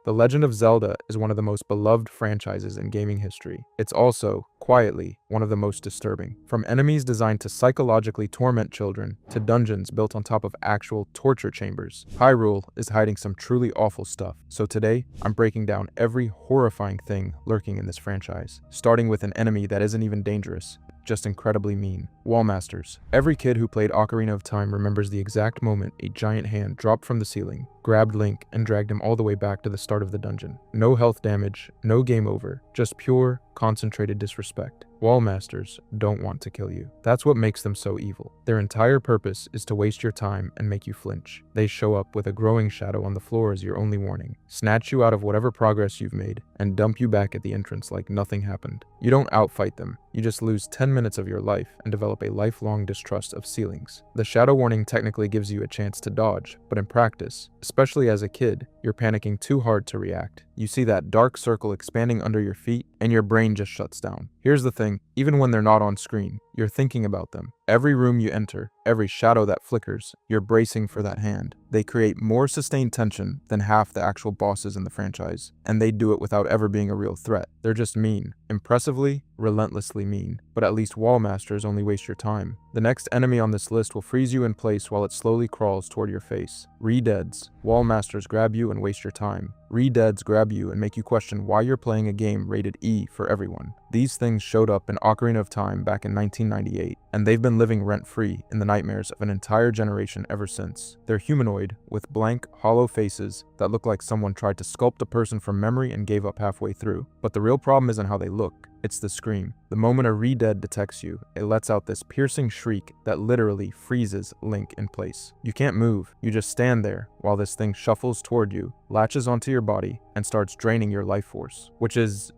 The Legend of Zelda is one of the most beloved franchises in gaming history. It's also, quietly, one of the most disturbing. From enemies designed to psychologically torment children, to dungeons built on top of actual torture chambers, Hyrule is hiding some truly awful stuff. So today, I'm breaking down every horrifying thing lurking in this franchise, starting with an enemy that isn't even dangerous, just incredibly mean. Wallmasters. Every kid who played Ocarina of Time remembers the exact moment a giant hand dropped from the ceiling, grabbed Link, and dragged him all the way back to the start of the dungeon. No health damage, no game over, just pure, concentrated disrespect. Wallmasters don't want to kill you. That's what makes them so evil. Their entire purpose is to waste your time and make you flinch. They show up with a growing shadow on the floor as your only warning, snatch you out of whatever progress you've made, and dump you back at the entrance like nothing happened. You don't outfight them, you just lose 10 minutes of your life and develop a lifelong distrust of ceilings. The shadow warning technically gives you a chance to dodge, but in practice, especially as a kid, you're panicking too hard to react. You see that dark circle expanding under your feet, and your brain just shuts down. Here's the thing, even when they're not on screen, you're thinking about them. Every room you enter, every shadow that flickers, you're bracing for that hand. They create more sustained tension than half the actual bosses in the franchise, and they do it without ever being a real threat. They're just mean. Impressively, relentlessly mean. But at least Wallmasters only waste your time. The next enemy on this list will freeze you in place while it slowly crawls toward your face. Re-Deads. Wallmasters grab you and waste your time. Re-Deads grab you and make you question why you're playing a game rated E for everyone. These things showed up in Ocarina of Time back in 1998, and they've been living rent-free in the nightmares of an entire generation ever since. They're humanoid, with blank, hollow faces that look like someone tried to sculpt a person from memory and gave up halfway through. But the real problem isn't how they look. It's the scream. The moment a Re-Dead detects you, it lets out this piercing shriek that literally freezes Link in place. You can't move, you just stand there while this thing shuffles toward you, latches onto your body, and starts draining your life force, which is,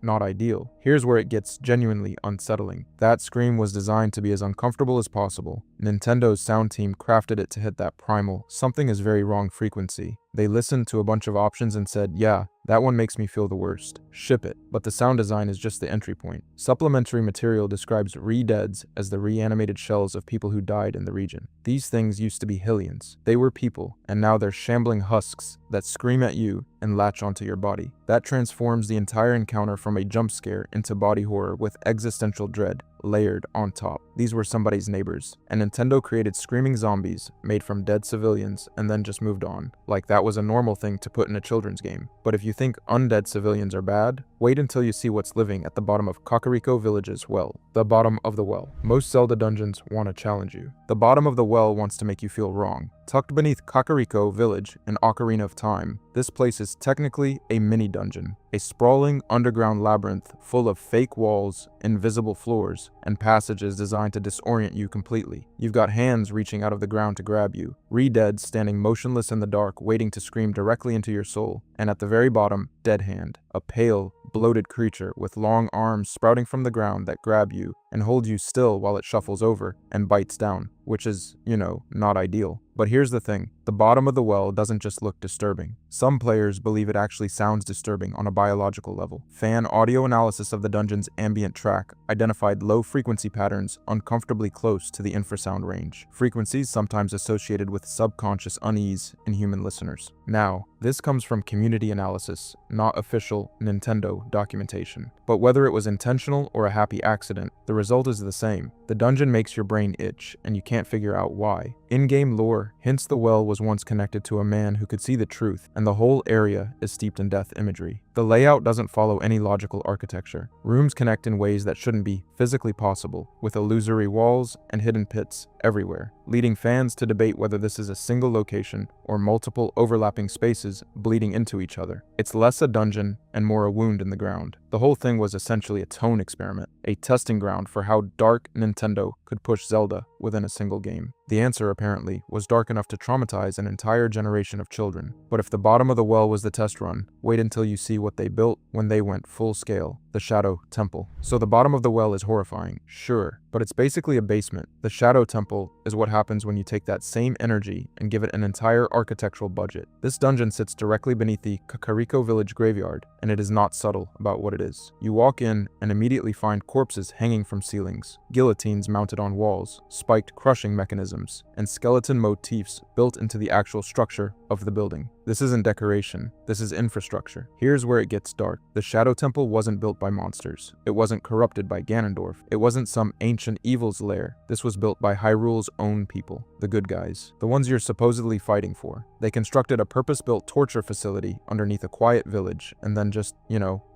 not ideal. Here's where it gets genuinely unsettling. That scream was designed to be as uncomfortable as possible. Nintendo's sound team crafted it to hit that primal, something is very wrong frequency. They listened to a bunch of options and said, yeah, that one makes me feel the worst. Ship it. But the sound design is just the entry point. Supplementary material describes Re-Deads as the reanimated shells of people who died in the region. These things used to be Hylians. They were people, and now they're shambling husks that scream at you and latch onto your body. That transforms the entire encounter from a jump scare into body horror with existential dread layered on top. These were somebody's neighbors, and Nintendo created screaming zombies made from dead civilians and then just moved on, like that was a normal thing to put in a children's game. But if you think undead civilians are bad, wait until you see what's living at the bottom of Kakariko Village's well. The bottom of the well. Most Zelda dungeons want to challenge you. The bottom of the well wants to make you feel wrong. Tucked beneath Kakariko Village in Ocarina of Time, this place is technically a mini-dungeon, a sprawling underground labyrinth full of fake walls, invisible floors, and passages designed to disorient you completely. You've got hands reaching out of the ground to grab you, Re-Deads standing motionless in the dark waiting to scream directly into your soul, and at the very bottom, Dead Hand, a pale, bloated creature with long arms sprouting from the ground that grab you and hold you still while it shuffles over and bites down, which is, not ideal. But here's the thing, the bottom of the well doesn't just look disturbing. Some players believe it actually sounds disturbing on a biological level. Fan audio analysis of the dungeon's ambient track identified low frequency patterns uncomfortably close to the infrasound range, frequencies sometimes associated with subconscious unease in human listeners. Now, this comes from community analysis, not official Nintendo documentation. But whether it was intentional or a happy accident, the result is the same. The dungeon makes your brain itch, and you can't figure out why. In-game lore hints the well was once connected to a man who could see the truth, and the whole area is steeped in death imagery. The layout doesn't follow any logical architecture. Rooms connect in ways that shouldn't be physically possible, with illusory walls and hidden pits everywhere, leading fans to debate whether this is a single location or multiple overlapping spaces bleeding into each other. It's less a dungeon and more a wound in the ground. The whole thing was essentially a tone experiment, a testing ground for how dark Nintendo could push Zelda within a single game. The answer, apparently, was dark enough to traumatize an entire generation of children. But if the bottom of the well was the test run, wait until you see what they built when they went full scale. The Shadow Temple. So the bottom of the well is horrifying, sure, but it's basically a basement. The Shadow Temple is what happens when you take that same energy and give it an entire architectural budget. This dungeon sits directly beneath the Kakariko Village graveyard, and it is not subtle about what it is. You walk in and immediately find corpses hanging from ceilings, guillotines mounted on walls, spiked crushing mechanisms, and skeleton motifs built into the actual structure of the building. This isn't decoration, this is infrastructure. Here's where it gets dark. The Shadow Temple wasn't built by monsters. It wasn't corrupted by Ganondorf. It wasn't some ancient evil's lair. This was built by Hyrule's own people, the good guys, the ones you're supposedly fighting for. They constructed a purpose-built torture facility underneath a quiet village and then just,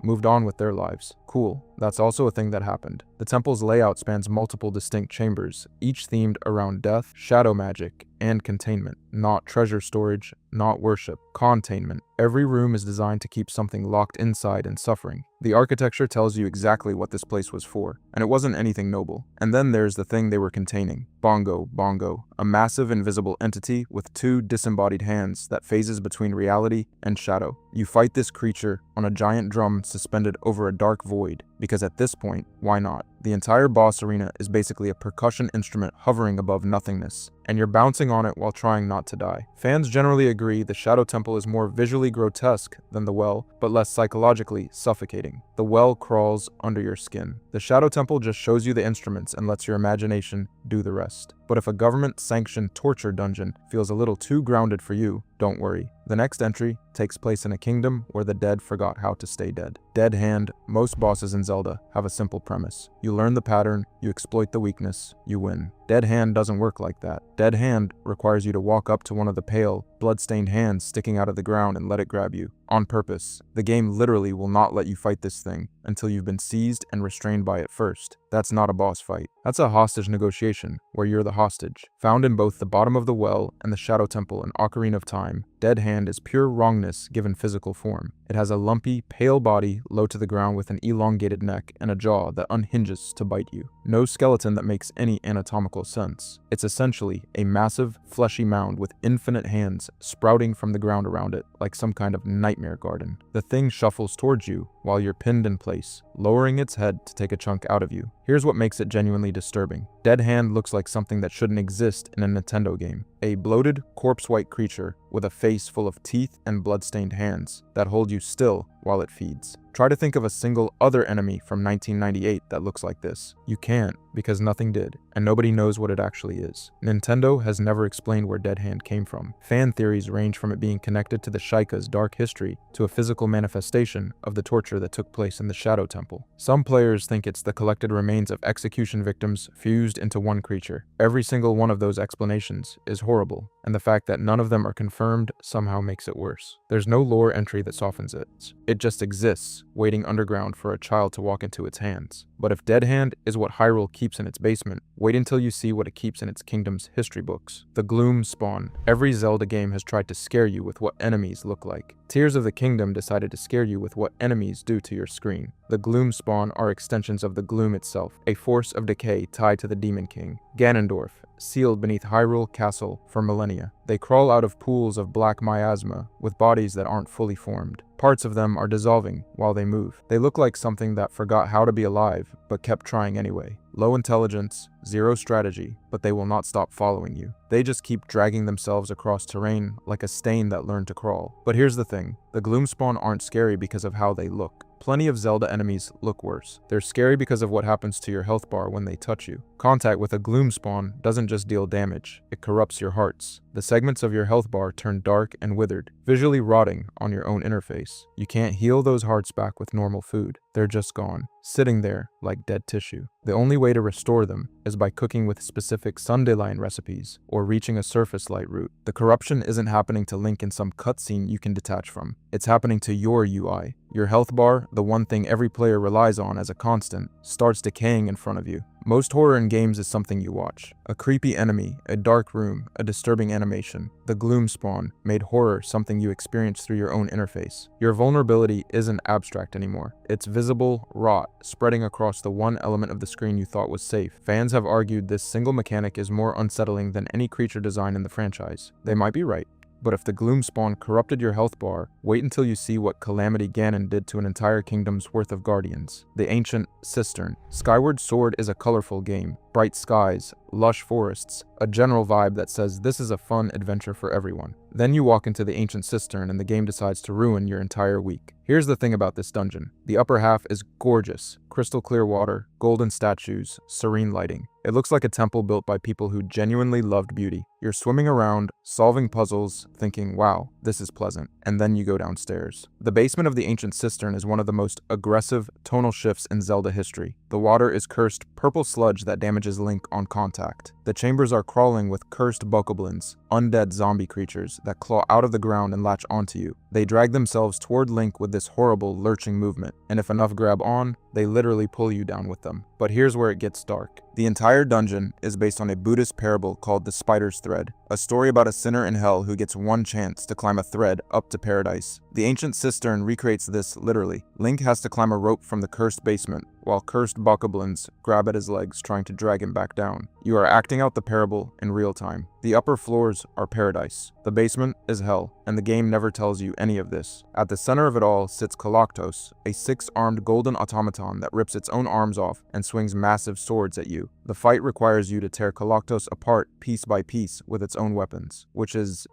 moved on with their lives. Cool. That's also a thing that happened. The temple's layout spans multiple distinct chambers, each themed around death, shadow magic, and containment. Not treasure storage, not worship, containment. Every room is designed to keep something locked inside and suffering. The architecture tells you exactly what this place was for, and it wasn't anything noble. And then there's the thing they were containing. Bongo, a massive invisible entity with two disembodied hands that phases between reality and shadow. You fight this creature on a giant drum suspended over a dark void, because at this point, why not? The entire boss arena is basically a percussion instrument hovering above nothingness, and you're bouncing on it while trying not to die. Fans generally agree the Shadow Temple is more visually grotesque than the well, but less psychologically suffocating. The well crawls under your skin. The Shadow Temple just shows you the instruments and lets your imagination do the rest. But if a government-sanctioned torture dungeon feels a little too grounded for you, don't worry. The next entry takes place in a kingdom where the dead forgot how to stay dead. Dead Hand. Most bosses in Zelda have a simple premise. You learn the pattern, you exploit the weakness, you win. Dead Hand doesn't work like that. Dead Hand requires you to walk up to one of the pale, blood-stained hands sticking out of the ground and let it grab you. On purpose. The game literally will not let you fight this thing until you've been seized and restrained by it first. That's not a boss fight. That's a hostage negotiation, where you're the hostage. Found in both the bottom of the well and the Shadow Temple in Ocarina of Time, Dead Hand is pure wrongness given physical form. It has a lumpy, pale body low to the ground with an elongated neck and a jaw that unhinges to bite you. No skeleton that makes any anatomical sense. It's essentially a massive, fleshy mound with infinite hands sprouting from the ground around it like some kind of nightmare garden. The thing shuffles towards you while you're pinned in place, lowering its head to take a chunk out of you. Here's what makes it genuinely disturbing. Dead Hand looks like something that shouldn't exist in a Nintendo game. A bloated, corpse-white creature with a face full of teeth and blood-stained hands that hold you still while it feeds. Try to think of a single other enemy from 1998 that looks like this. You can't, because nothing did, and nobody knows what it actually is. Nintendo has never explained where Dead Hand came from. Fan theories range from it being connected to the Sheikah's dark history to a physical manifestation of the torture that took place in the Shadow Temple. Some players think it's the collected remains of execution victims fused into one creature. Every single one of those explanations is horrible, and the fact that none of them are confirmed somehow makes it worse. There's no lore entry that softens it. It just exists, waiting underground for a child to walk into its hands. But if Dead Hand is what Hyrule keeps in its basement, wait until you see what it keeps in its kingdom's history books. The Gloom Spawn. Every Zelda game has tried to scare you with what enemies look like. Tears of the Kingdom decided to scare you with what enemies do to your screen. The Gloom Spawn are extensions of the Gloom itself, a force of decay tied to the Demon King. Ganondorf, sealed beneath Hyrule Castle for millennia. They crawl out of pools of black miasma with bodies that aren't fully formed. Parts of them are dissolving while they move. They look like something that forgot how to be alive, but kept trying anyway. Low intelligence, zero strategy, but they will not stop following you. They just keep dragging themselves across terrain like a stain that learned to crawl. But here's the thing, the Gloomspawn aren't scary because of how they look. Plenty of Zelda enemies look worse. They're scary because of what happens to your health bar when they touch you. Contact with a Gloomspawn doesn't just deal damage, it corrupts your hearts. The segments of your health bar turn dark and withered, visually rotting on your own interface. You can't heal those hearts back with normal food. They're just gone, sitting there like dead tissue. The only way to restore them is by cooking with specific Sundaline recipes or reaching a surface light route. The corruption isn't happening to Link in some cutscene you can detach from. It's happening to your UI. Your health bar, the one thing every player relies on as a constant, starts decaying in front of you. Most horror in games is something you watch. A creepy enemy, a dark room, a disturbing animation. The Gloomspawn made horror something you experience through your own interface. Your vulnerability isn't abstract anymore. It's visible, rot, spreading across the one element of the screen you thought was safe. Fans have argued this single mechanic is more unsettling than any creature design in the franchise. They might be right. But if the Gloomspawn corrupted your health bar, wait until you see what Calamity Ganon did to an entire kingdom's worth of guardians. The Ancient Cistern. Skyward Sword is a colorful game. Bright skies, lush forests, a general vibe that says this is a fun adventure for everyone. Then you walk into the ancient cistern and the game decides to ruin your entire week. Here's the thing about this dungeon. The upper half is gorgeous. Crystal clear water, golden statues, serene lighting. It looks like a temple built by people who genuinely loved beauty. You're swimming around, solving puzzles, thinking, wow, this is pleasant. And then you go downstairs. The basement of the ancient cistern is one of the most aggressive tonal shifts in Zelda history. The water is cursed purple sludge that damages Link on contact. The chambers are crawling with cursed bokoblins, undead zombie creatures that claw out of the ground and latch onto you. They drag themselves toward Link with this horrible, lurching movement, and if enough grab on, they literally pull you down with them. But here's where it gets dark. The entire dungeon is based on a Buddhist parable called the Spider's Thread, a story about a sinner in hell who gets one chance to climb a thread up to paradise. The ancient cistern recreates this literally. Link has to climb a rope from the cursed basement, while cursed bokoblins grab at his legs trying to drag him back down. You are acting out the parable in real time. The upper floors are paradise. The basement is hell, and the game never tells you any of this. At the center of it all sits Koloktos, a six-armed golden automaton that rips its own arms off and swings massive swords at you. The fight requires you to tear Koloktos apart piece by piece with its own weapons, which is,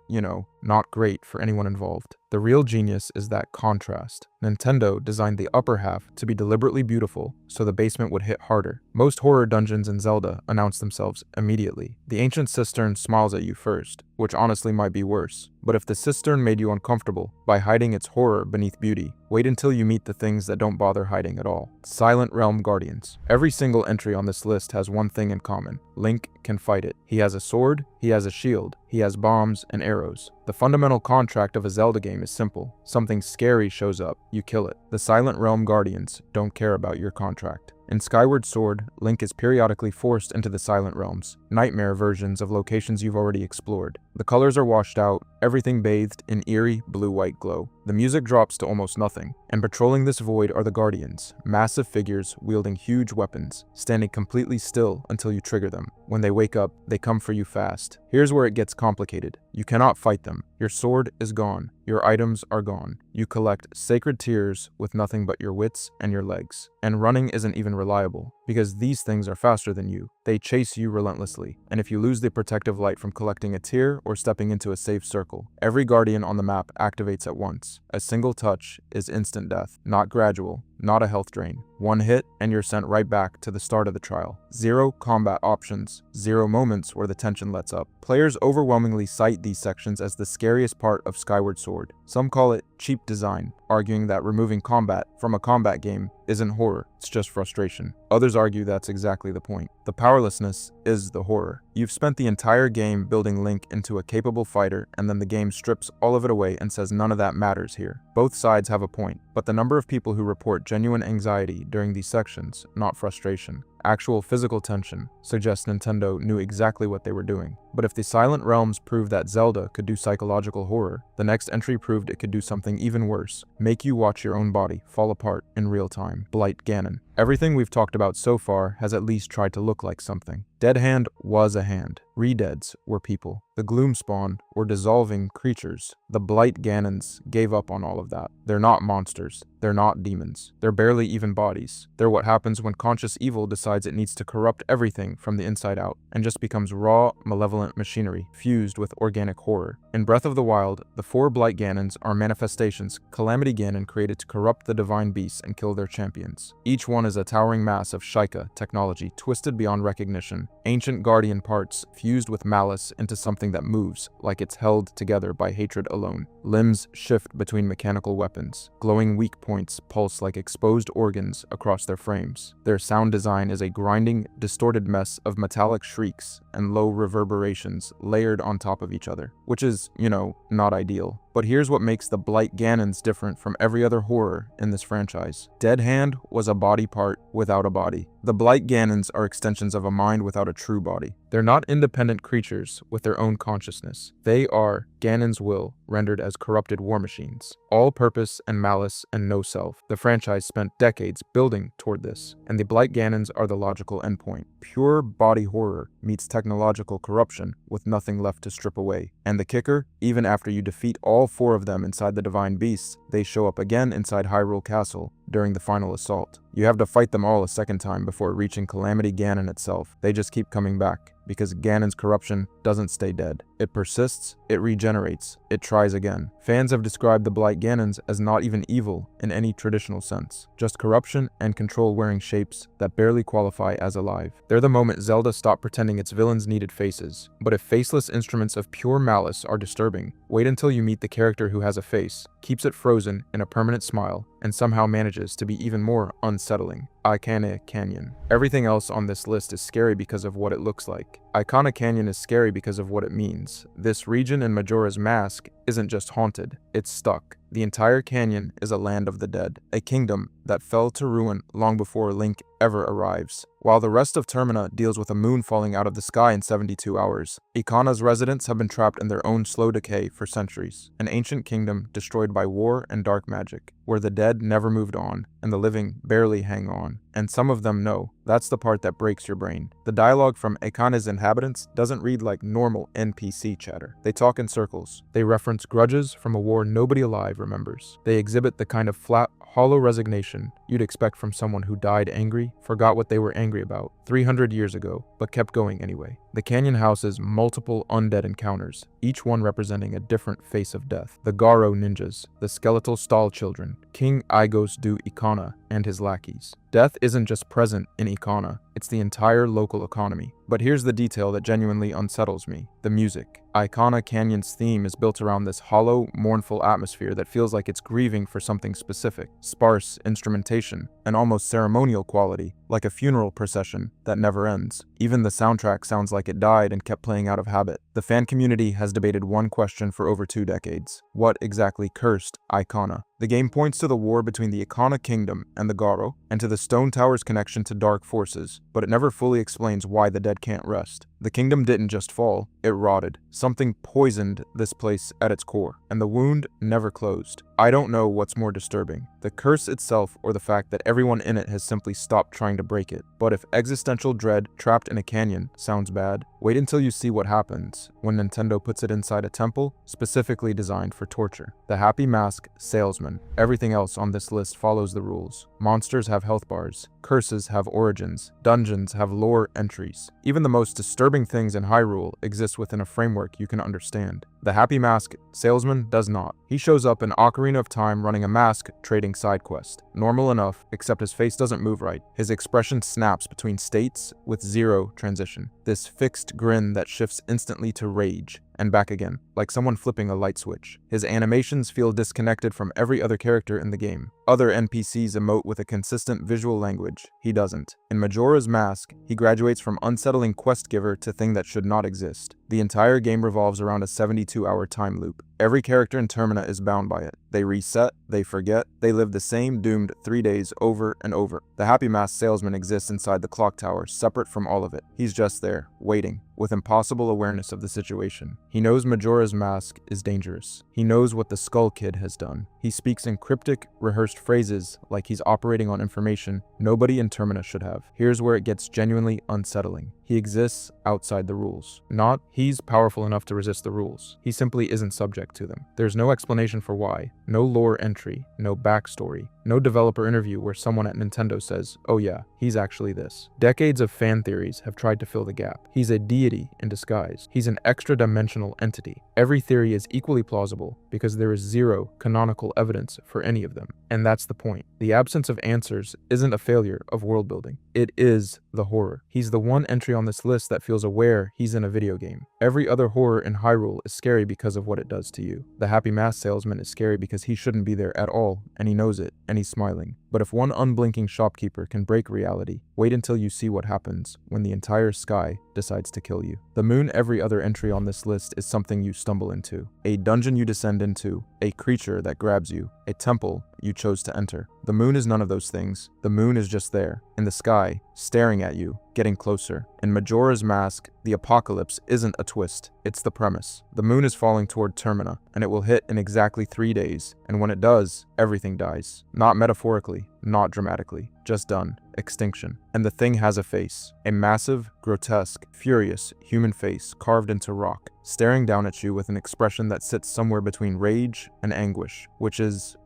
not great for anyone involved. The real genius is that contrast. Nintendo designed the upper half to be deliberately beautiful so the basement would hit harder. Most horror dungeons in Zelda announce themselves immediately. The ancient cistern smiles at you first, which honestly might be worse. But if the cistern made you uncomfortable by hiding its horror beneath beauty, wait until you meet the things that don't bother hiding at all. Silent Realm Guardians. Every single entry on this list has one thing in common. Link can fight it. He has a sword, he has a shield, he has bombs and arrows. The fundamental contract of a Zelda game is simple. Something scary shows up, you kill it. The Silent Realm Guardians don't care about your contract. In Skyward Sword, Link is periodically forced into the Silent Realms, nightmare versions of locations you've already explored. The colors are washed out, everything bathed in eerie blue-white glow. The music drops to almost nothing, and patrolling this void are the Guardians, massive figures wielding huge weapons, standing completely still until you trigger them. When they wake up, they come for you fast. Here's where it gets complicated. You cannot fight them. Your sword is gone. Your items are gone. You collect sacred tears with nothing but your wits and your legs. And running isn't even reliable, because these things are faster than you. They chase you relentlessly, and if you lose the protective light from collecting a tear or stepping into a safe circle, every guardian on the map activates at once. A single touch is instant death, not gradual, not a health drain. One hit, and you're sent right back to the start of the trial. Zero combat options, zero moments where the tension lets up. Players overwhelmingly cite these sections as the scariest part of Skyward Sword. Some call it cheap design, arguing that removing combat from a combat game isn't horror, it's just frustration. Others argue that's exactly the point. The powerlessness is the horror. You've spent the entire game building Link into a capable fighter, and then the game strips all of it away and says none of that matters here. Both sides have a point, but the number of people who report genuine anxiety during these sections, not frustration, actual physical tension, suggests Nintendo knew exactly what they were doing. But if the Silent Realms proved that Zelda could do psychological horror, the next entry proved it could do something even worse, make you watch your own body fall apart in real time. Blight Ganon. Everything we've talked about so far has at least tried to look like something. Dead Hand was a hand. Re-Deads were people. The Gloom Spawn were dissolving creatures. The Blight Ganons gave up on all of that. They're not monsters. They're not demons. They're barely even bodies. They're what happens when conscious evil decides it needs to corrupt everything from the inside out, and just becomes raw, malevolent machinery fused with organic horror. In Breath of the Wild, the 4 Blight Ganons are manifestations Calamity Ganon created to corrupt the divine beasts and kill their champions. Each one is a towering mass of Sheikah technology twisted beyond recognition, ancient guardian parts fused with malice into something that moves like it's held together by hatred alone. Limbs shift between mechanical weapons. Glowing weak points pulse like exposed organs across their frames. Their sound design is a grinding, distorted mess of metallic shrieks and low reverberations layered on top of each other, which is, not ideal. But here's what makes the Blight Ganons different from every other horror in this franchise. Dead Hand was a body part without a body. The Blight Ganons are extensions of a mind without a true body. They're not independent creatures with their own consciousness. They are Ganon's will rendered as corrupted war machines. All purpose and malice and no self. The franchise spent decades building toward this, and the Blight Ganons are the logical endpoint. Pure body horror meets technological corruption with nothing left to strip away. And the kicker, even after you defeat all 4 of them inside the divine beasts, they show up again inside Hyrule Castle, during the final assault. You have to fight them all a second time before reaching Calamity Ganon itself. They just keep coming back, because Ganon's corruption doesn't stay dead. It persists, it regenerates, it tries again. Fans have described the Blight Ganons as not even evil in any traditional sense, just corruption and control wearing shapes that barely qualify as alive. They're the moment Zelda stopped pretending its villains needed faces. But if faceless instruments of pure malice are disturbing, wait until you meet the character who has a face, keeps it frozen in a permanent smile, and somehow manages to be even more unsettling. Icona Canyon. Everything else on this list is scary because of what it looks like. Icona Canyon is scary because of what it means. This region in Majora's Mask isn't just haunted, it's stuck. The entire canyon is a land of the dead, a kingdom that fell to ruin long before Link ever arrives. While the rest of Termina deals with a moon falling out of the sky in 72 hours, Icona's residents have been trapped in their own slow decay for centuries, an ancient kingdom destroyed by war and dark magic, where the dead never moved on, and the living barely hang on. And some of them know. That's the part that breaks your brain. The dialogue from Icona's inhabitants doesn't read like normal NPC chatter. They talk in circles. They reference grudges from a war nobody alive remembers. They exhibit the kind of flat, hollow resignation you'd expect from someone who died angry, forgot what they were angry about 300 years ago, but kept going anyway. The canyon houses multiple undead encounters, each one representing a different face of death. The Garo ninjas, the skeletal stall children, King Aigos du Icona, and his lackeys. Death isn't just present in Icona, it's the entire local economy. But here's the detail that genuinely unsettles me: the music. Icona Canyon's theme is built around this hollow, mournful atmosphere that feels like it's grieving for something specific. Sparse instrumentation, an almost ceremonial quality, like a funeral procession that never ends. Even the soundtrack sounds like it died and kept playing out of habit. The fan community has debated one question for over 2 decades. What exactly cursed Icona? The game points to the war between the Icona Kingdom and the Garo, and to the Stone Tower's connection to dark forces, but it never fully explains why the dead can't rest. The kingdom didn't just fall, it rotted. Something poisoned this place at its core, and the wound never closed. I don't know what's more disturbing, the curse itself or the fact that everyone in it has simply stopped trying to break it. But if existential dread trapped in a canyon sounds bad, wait until you see what happens when Nintendo puts it inside a temple specifically designed for torture. The Happy Mask Salesman. Everything else on this list follows the rules. Monsters have health bars, curses have origins, dungeons have lore entries. Even the most disturbing things in Hyrule exist within a framework you can understand. The Happy Mask Salesman does not. He shows up in Ocarina of Time running a mask trading side quest. Normal enough, except his face doesn't move right. His expression snaps between states with zero transition. This fixed grin that shifts instantly to rage and back again, like someone flipping a light switch. His animations feel disconnected from every other character in the game. Other NPCs emote with a consistent visual language. He doesn't. In Majora's Mask, he graduates from unsettling quest giver to thing that should not exist. The entire game revolves around a 72-hour time loop. Every character in Termina is bound by it. They reset, they forget, they live the same doomed 3 days over and over. The Happy Mask Salesman exists inside the clock tower, separate from all of it. He's just there, waiting, with impossible awareness of the situation. He knows Majora's Mask is dangerous. He knows what the Skull Kid has done. He speaks in cryptic, rehearsed phrases like he's operating on information nobody in Termina should have. Here's where it gets genuinely unsettling. He exists outside the rules. Not, he's powerful enough to resist the rules. He simply isn't subject to them. There's no explanation for why. No lore entry. No backstory. No developer interview where someone at Nintendo says, oh yeah, he's actually this. Decades of fan theories have tried to fill the gap. He's a deity in disguise. He's an extra-dimensional entity. Every theory is equally plausible because there is zero canonical evidence for any of them. And that's the point. The absence of answers isn't a failure of world building. It is the horror. He's the one entry on this list that feels aware he's in a video game. Every other horror in Hyrule is scary because of what it does to you. The Happy Mask Salesman is scary because he shouldn't be there at all, and he knows it, and he's smiling. But if one unblinking shopkeeper can break reality, wait until you see what happens when the entire sky decides to kill you. The moon every other entry on this list is something you stumble into, a dungeon you descend into, a creature that grabs you, a temple you chose to enter. The moon is none of those things. The moon is just there, in the sky, staring at you, getting closer. In Majora's Mask, the apocalypse isn't a twist, it's the premise. The moon is falling toward Termina, and it will hit in exactly 3 days, and when it does, everything dies. Not metaphorically, not dramatically, just done. extinction. And the thing has a face. A massive, grotesque, furious human face carved into rock, staring down at you with an expression that sits somewhere between rage and anguish, which is,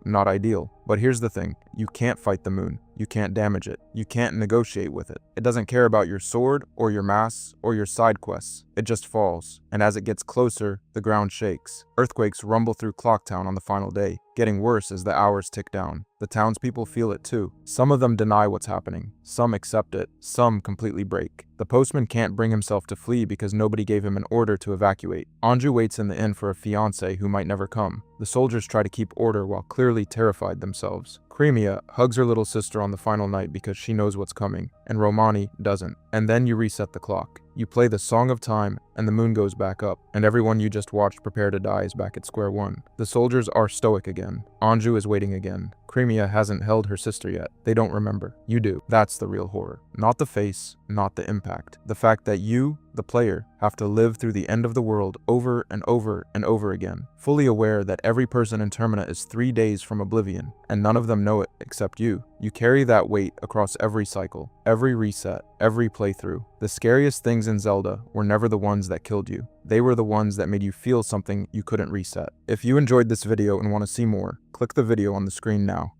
not ideal. But here's the thing, you can't fight the moon. You can't damage it. You can't negotiate with it. It doesn't care about your sword, or your mass, or your side quests. It just falls. And as it gets closer, the ground shakes. Earthquakes rumble through Clocktown on the final day, getting worse as the hours tick down. The townspeople feel it too. Some of them deny what's happening. Some accept it. Some completely break. The postman can't bring himself to flee because nobody gave him an order to evacuate. Anju waits in the inn for a fiancé who might never come. The soldiers try to keep order while clearly terrified themselves. Crimea hugs her little sister on the final night because she knows what's coming, and Romani doesn't. And then you reset the clock. You play the Song of Time, and the moon goes back up, and everyone you just watched prepare to die is back at square one. The soldiers are stoic again. Anju is waiting again. Crimea hasn't held her sister yet. They don't remember. You do. That's the real horror. Not the face, not the impact. The fact that you, the player, have to live through the end of the world over and over and over again, fully aware that every person in Termina is 3 days from oblivion, and none of them know it except you. You carry that weight across every cycle, every reset, every playthrough. The scariest things in Zelda were never the ones that killed you. They were the ones that made you feel something you couldn't reset. If you enjoyed this video and want to see more, click the video on the screen now.